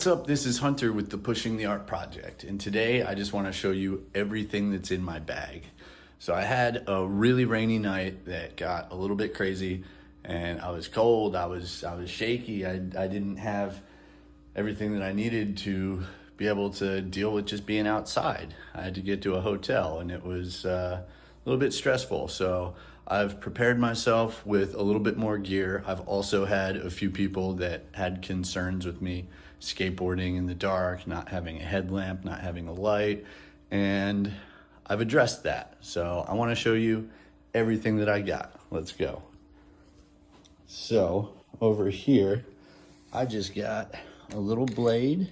What's up? This is Hunter with the Pushing the Art Project, and today I just want to show you everything that's in my bag. So I had a really rainy night that got a little bit crazy, and I was cold, I was shaky, I didn't have everything that I needed to be able to deal with just being outside. I had to get to a hotel, and it was a little bit stressful. So I've prepared myself with a little bit more gear. I've also had a few people that had concerns with me skateboarding in the dark, not having a headlamp, not having a light, and I've addressed that. So I want to show you everything that I got. Let's go. So over here, I just got a little blade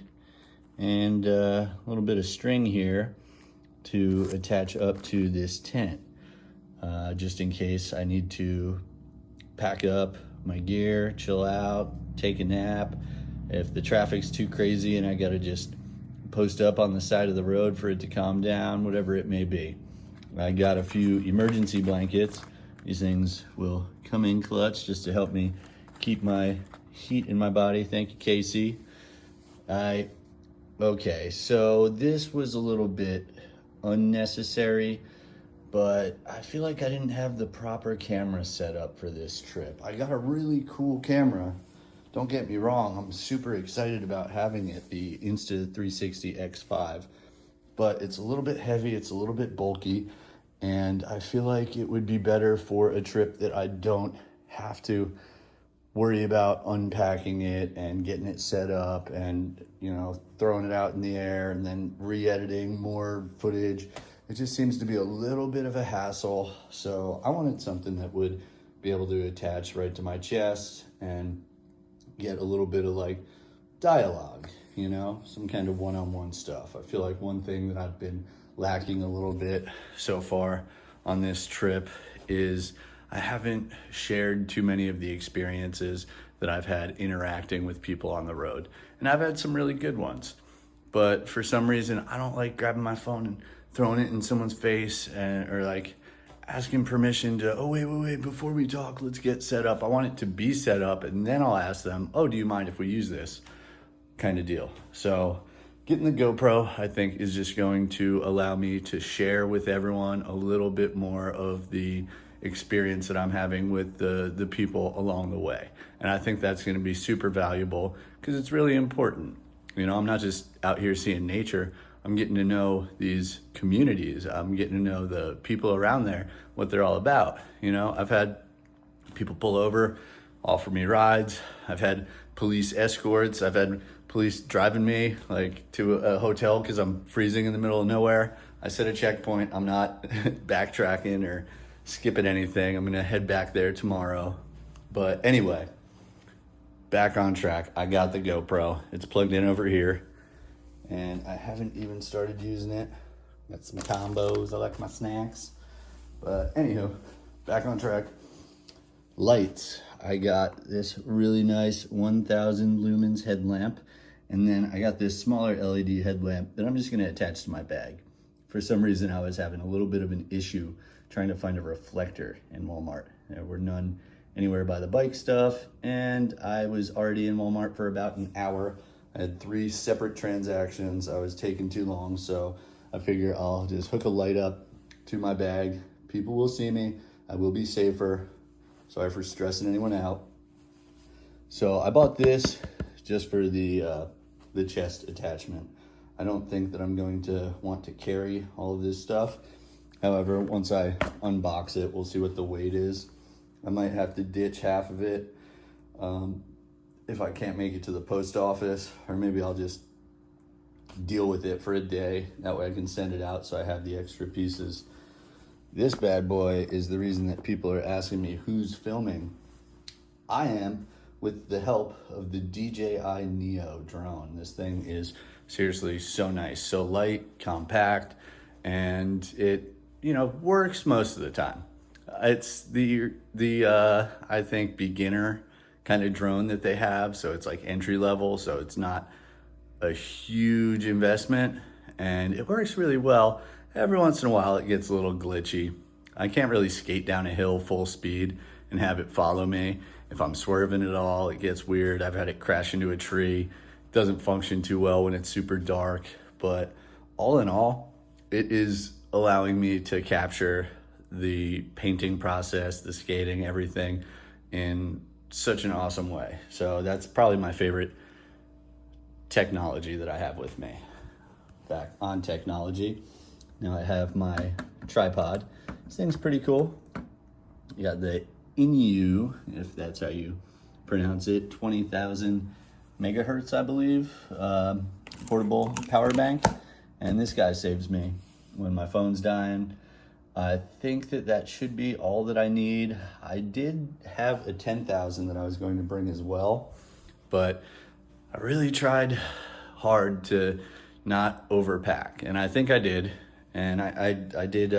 and a little bit of string here to attach up to this tent. Just in case I need to pack up my gear, chill out, take a nap. If the traffic's too crazy and I gotta just post up on the side of the road for it to calm down, whatever it may be. I got a few emergency blankets. These things will come in clutch just to help me keep my heat in my body. Thank you, Casey. Okay, so this was a little bit unnecessary, but I feel like I didn't have the proper camera set up for this trip. I got a really cool camera. Don't get me wrong, I'm super excited about having it, the Insta360 X5, but it's a little bit heavy, it's a little bit bulky, and I feel like it would be better for a trip that I don't have to worry about unpacking it and getting it set up and, you know, throwing it out in the air and then re-editing more footage. It just seems to be a little bit of a hassle. So I wanted something that would be able to attach right to my chest and get a little bit of like dialogue, you know, some kind of one-on-one stuff. I feel like one thing that I've been lacking a little bit so far on this trip is I haven't shared too many of the experiences that I've had interacting with people on the road. And I've had some really good ones, but for some reason, I don't like grabbing my phone and throwing it in someone's face or like asking permission to, oh, wait, before we talk, let's get set up. I want it to be set up, and then I'll ask them, oh, do you mind if we use this kind of deal? So getting the GoPro, I think, is just going to allow me to share with everyone a little bit more of the experience that I'm having with the people along the way. And I think that's going to be super valuable because it's really important. You know, I'm not just out here seeing nature. I'm getting to know these communities. I'm getting to know the people around there, what they're all about. You know, I've had people pull over, offer me rides. I've had police escorts. I've had police driving me like to a hotel because I'm freezing in the middle of nowhere. I set a checkpoint. I'm not backtracking or skipping anything. I'm gonna head back there tomorrow. But anyway, back on track. I got the GoPro. It's plugged in over here, and I haven't even started using it. Got some combos. I like my snacks. But anywho, back on track. Lights. I got this really nice 1000 lumens headlamp, and then I got this smaller LED headlamp that I'm just gonna attach to my bag. For some reason, I was having a little bit of an issue trying to find a reflector in Walmart. There were none anywhere by the bike stuff, and I was already in Walmart for about an hour. I had 3 separate transactions. I was taking too long, so I figure I'll just hook a light up to my bag. People will see me. I will be safer. Sorry for stressing anyone out. So I bought this just for the chest attachment. I don't think that I'm going to want to carry all of this stuff. However, once I unbox it, we'll see what the weight is. I might have to ditch half of it if I can't make it to the post office, or maybe I'll just deal with it for a day. That way I can send it out so I have the extra pieces. This bad boy is the reason that people are asking me who's filming. I am, with the help of the DJI Neo drone. This thing is seriously so nice, so light, compact, and it, you know, works most of the time. It's the I think beginner kind of drone that they have, so it's like entry level, so it's not a huge investment, and it works really well. Every once in a while it gets a little glitchy. I can't really skate down a hill full speed and have it follow me. If I'm swerving at all, it gets weird. I've had it crash into a tree. doesn't function too well when it's super dark. But all in all, it is allowing me to capture the painting process, the skating, everything in such an awesome way. So that's probably my favorite technology that I have with me. Back on technology, now I have my tripod. This thing's pretty cool. You got the Inu, if that's how you pronounce it, 20,000 megahertz, I believe, portable power bank. And this guy saves me when my phone's dying. I think that should be all that I need. I did have a 10,000 that I was going to bring as well, but I really tried hard to not overpack, and I think I did. And I did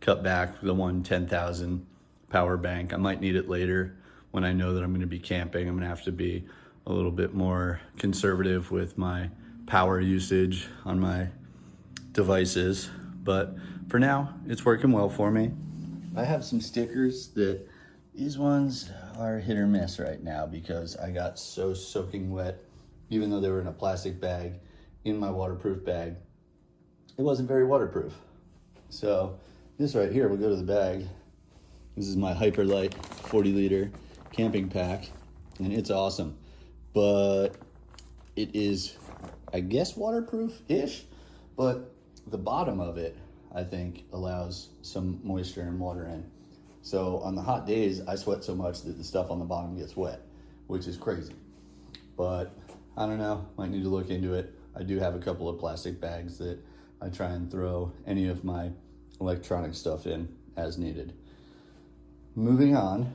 cut back the 10,000 power bank. I might need it later when I know that I'm going to be camping. I'm going to have to be a little bit more conservative with my power usage on my devices, but for now it's working well for me. I have some stickers that these ones are hit or miss right now because I got so soaking wet. Even though they were in a plastic bag in my waterproof bag, it wasn't very waterproof. So this right here will go to the bag. This is my Hyperlight 40-liter camping pack, and it's awesome. But it is, I guess, waterproof-ish, but the bottom of it, I think, allows some moisture and water in. So on the hot days, I sweat so much that the stuff on the bottom gets wet, which is crazy. But I don't know, might need to look into it. I do have a couple of plastic bags that I try and throw any of my electronic stuff in as needed. Moving on,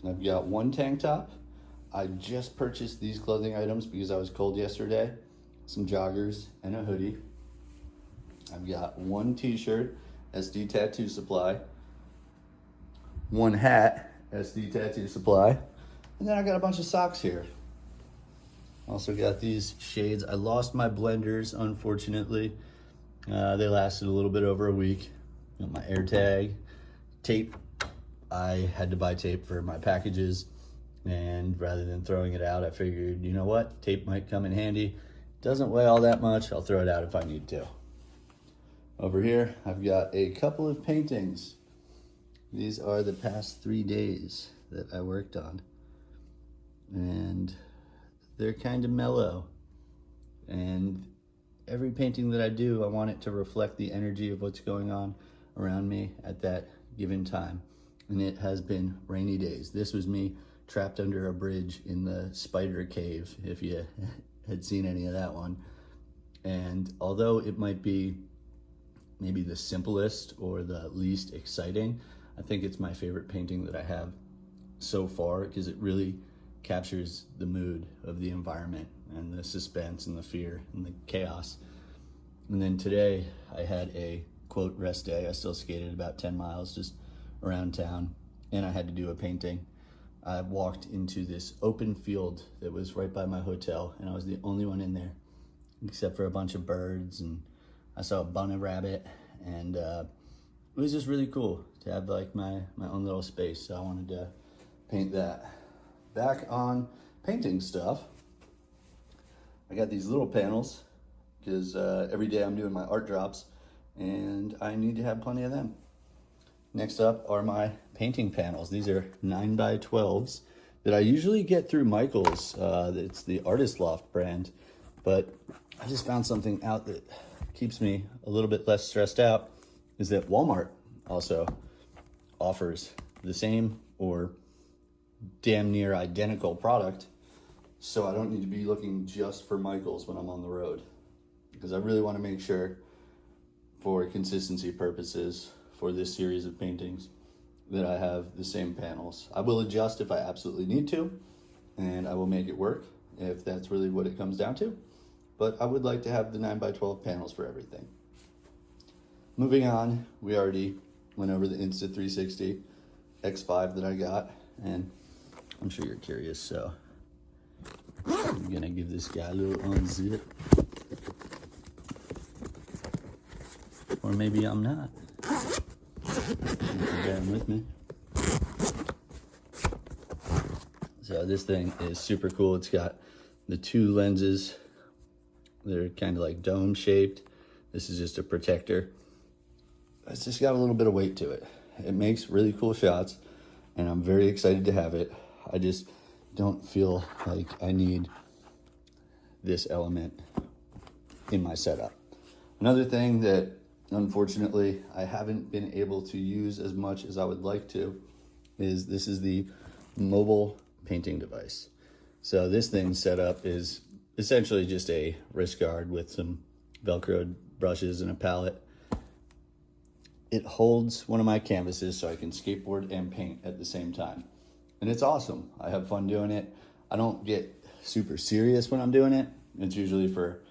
I've got one tank top. I just purchased these clothing items because I was cold yesterday. Some joggers and a hoodie. I've got one t-shirt, SD Tattoo Supply. One hat, SD Tattoo Supply. And then I got a bunch of socks here. Also got these shades. I lost my blenders, unfortunately. They lasted a little bit over a week. Got my AirTag, tape. I had to buy tape for my packages, and rather than throwing it out, I figured, you know what? Tape might come in handy. Doesn't weigh all that much. I'll throw it out if I need to. Over here, I've got a couple of paintings. These are the past 3 days that I worked on. And they're kind of mellow. And every painting that I do, I want it to reflect the energy of what's going on around me at that given time. And it has been rainy days. This was me trapped under a bridge in the spider cave, if you had seen any of that one. And although it might be maybe the simplest or the least exciting, I think it's my favorite painting that I have so far because it really captures the mood of the environment and the suspense and the fear and the chaos. And then today I had a quote rest day. I still skated about 10 miles just around town, and I had to do a painting. I walked into this open field that was right by my hotel, and I was the only one in there except for a bunch of birds, and I saw a bunny rabbit, and it was just really cool to have like my own little space. So I wanted to paint that. Back on painting stuff, I got these little panels because every day I'm doing my art drops and I need to have plenty of them. Next up are my painting panels. These are 9x12s that I usually get through Michael's. It's the Artist Loft brand, but I just found something out that keeps me a little bit less stressed out, is that Walmart also offers the same or damn near identical product, so I don't need to be looking just for Michael's when I'm on the road, because I really want to make sure, for consistency purposes, for this series of paintings, that I have the same panels. I will adjust if I absolutely need to, and I will make it work if that's really what it comes down to, but I would like to have the 9x12 panels for everything. Moving on, we already went over the Insta360 X5 that I got, and I'm sure you're curious, so I'm gonna give this guy a little unzip. Or maybe I'm not. Bear with me. So this thing is super cool. It's got the two lenses, they're kind of like dome shaped. This is just a protector. It's just got a little bit of weight to it. It makes really cool shots, and I'm very excited to have it. I just don't feel like I need this element in my setup. Another thing that unfortunately I haven't been able to use as much as I would like to is this is the mobile painting device. So this thing's setup is essentially just a wrist guard with some Velcroed brushes and a palette. It holds one of my canvases so I can skateboard and paint at the same time. And it's awesome. I have fun doing it. I don't get super serious when I'm doing it. It's usually for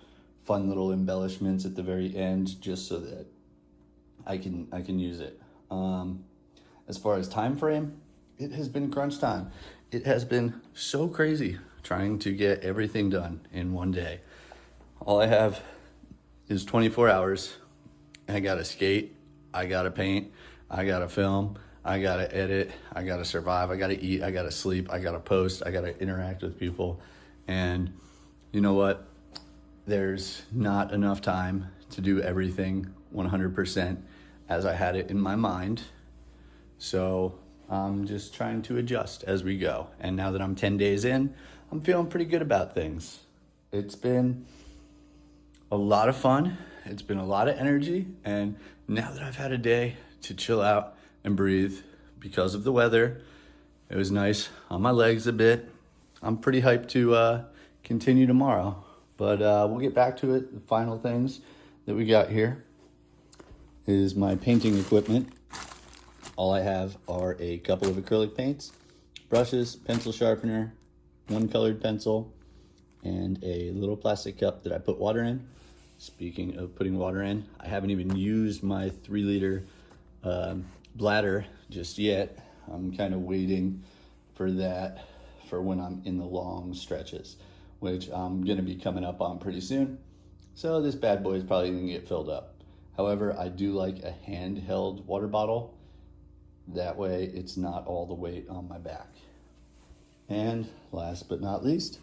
fun little embellishments at the very end, just so that I can use it. As far as time frame, it has been crunch time. It has been so crazy trying to get everything done in one day. All I have is 24 hours. I gotta skate, I gotta paint, I gotta film, I gotta edit, I gotta survive, I gotta eat, I gotta sleep, I gotta post, I gotta interact with people. And you know what? There's not enough time to do everything 100% as I had it in my mind. So I'm just trying to adjust as we go. And now that I'm 10 days in, I'm feeling pretty good about things. It's been a lot of fun. It's been a lot of energy. And now that I've had a day to chill out and breathe because of the weather, it was nice on my legs a bit. I'm pretty hyped to continue tomorrow. But we'll get back to it. The final things that we got here is my painting equipment. All I have are a couple of acrylic paints, brushes, pencil sharpener, one colored pencil, and a little plastic cup that I put water in. Speaking of putting water in, I haven't even used my 3-liter bladder just yet. I'm kind of waiting for that for when I'm in the long stretches, which I'm gonna be coming up on pretty soon. So this bad boy is probably gonna get filled up. However, I do like a handheld water bottle. That way it's not all the weight on my back. And last but not least,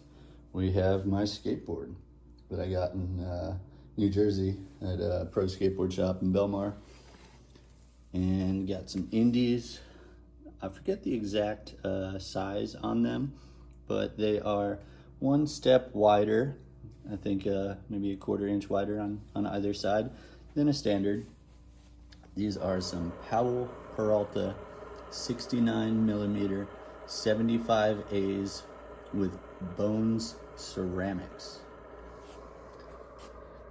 we have my skateboard that I got in New Jersey at a pro skateboard shop in Belmar. And got some indies. I forget the exact size on them, but they are one step wider, I think maybe a 1/4 inch wider on either side than a standard. These are some Powell Peralta 69 millimeter 75As with Bones ceramics.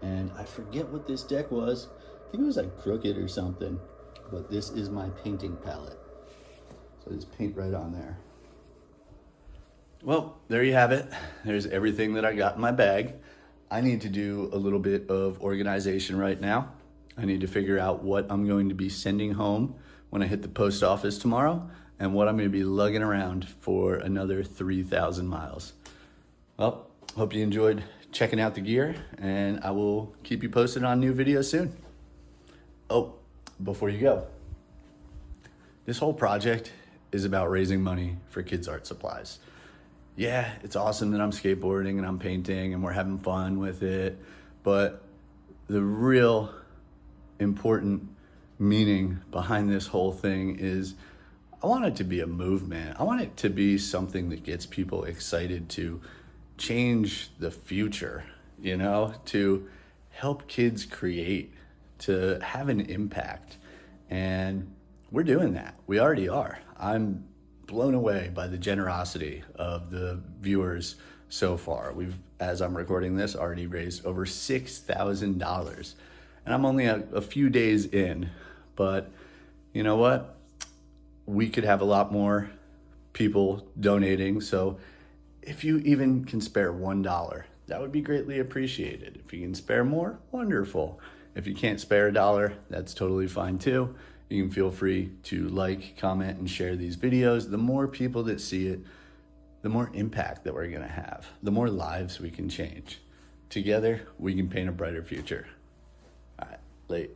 And I forget what this deck was. I think it was like crooked or something, but this is my painting palette. So I just paint right on there. Well, there you have it. There's everything that I got in my bag. I need to do a little bit of organization right now. I need to figure out what I'm going to be sending home when I hit the post office tomorrow and what I'm going to be lugging around for another 3,000 miles. Well, hope you enjoyed checking out the gear, and I will keep you posted on new videos soon. Oh, before you go, this whole project is about raising money for kids' art supplies. Yeah, it's awesome that I'm skateboarding and I'm painting and we're having fun with it, but the real important meaning behind this whole thing is I want it to be a movement. I want it to be something that gets people excited to change the future, you know, to help kids create, to have an impact. And we're doing that. We already are. I'm blown away by the generosity of the viewers so far. We've, as I'm recording this, already raised over $6,000. And I'm only a few days in, but you know what? We could have a lot more people donating. So if you even can spare $1, that would be greatly appreciated. If you can spare more, wonderful. If you can't spare $1, that's totally fine too. You can feel free to like, comment, and share these videos. The more people that see it, the more impact that we're gonna have, the more lives we can change. Together, we can paint a brighter future. All right, late.